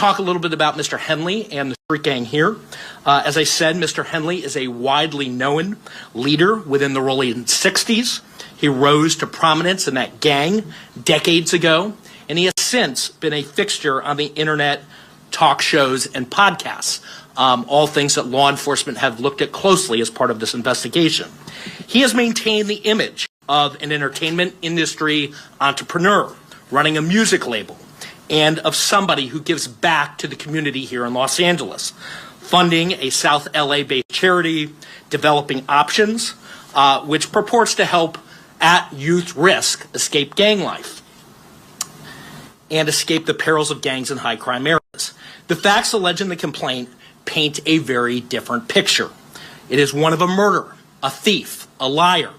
Talk a little bit about Mr. Henley and the street gang here. As I said, Mr. Henley is a widely known leader within the Rollin 60s. He rose to prominence in that gang decades ago, and he has since been a fixture on the internet, talk shows, and podcasts, all things that law enforcement have looked at closely as part of this investigation. He has maintained the image of an entertainment industry entrepreneur running a music label, and of somebody who gives back to the community here in Los Angeles, funding a South LA-based charity, developing options, which purports to help at youth risk escape gang life and escape the perils of gangs in high crime areas. The facts alleged in the complaint paint a very different picture. It is one of a murderer, a thief, a liar,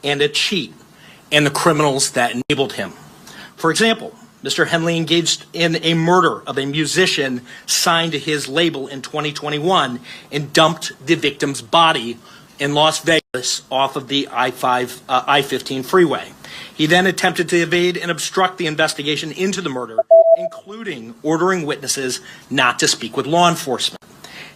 and a cheat, and the criminals that enabled him. For example, Mr. Henley engaged in a murder of a musician signed to his label in 2021 and dumped the victim's body in Las Vegas off of the I-15 freeway. He then attempted to evade and obstruct the investigation into the murder, including ordering witnesses not to speak with law enforcement.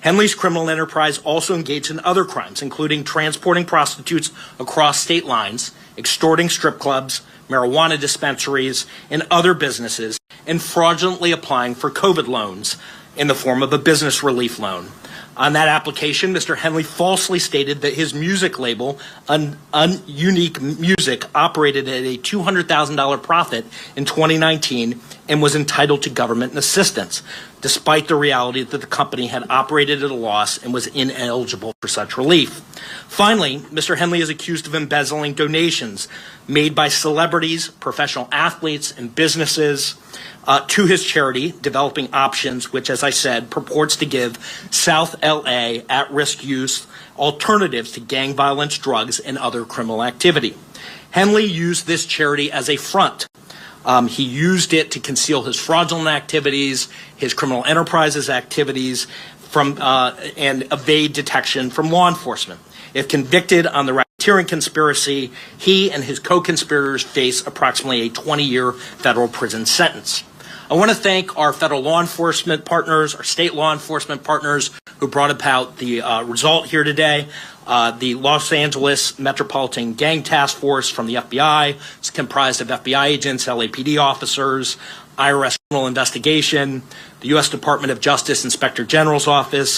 Henley's criminal enterprise also engaged in other crimes, including transporting prostitutes across state lines, extorting strip clubs, marijuana dispensaries, and other businesses, and fraudulently applying for COVID loans in the form of a business relief loan. On that application, Mr. Henley falsely stated that his music label, Unique Music, operated at a $200,000 profit in 2019 and was entitled to government assistance, despite the reality that the company had operated at a loss and was ineligible for such relief. Finally, Mr. Henley is accused of embezzling donations made by celebrities, professional athletes, and businesses to his charity, Developing Options, which, as I said, purports to give South LA at-risk youth alternatives to gang violence, drugs, and other criminal activity. Henley used this charity as a front. He used it to conceal his fraudulent activities, his criminal enterprises activities, and evade detection from law enforcement. If convicted on the racketeering conspiracy, he and his co-conspirators face approximately a 20-year federal prison sentence. I want to thank our federal law enforcement partners, our state law enforcement partners who brought about the result here today. The Los Angeles Metropolitan Gang Task Force from the FBI. It's comprised of FBI agents, LAPD officers, IRS criminal investigation, the U.S. Department of Justice Inspector General's Office,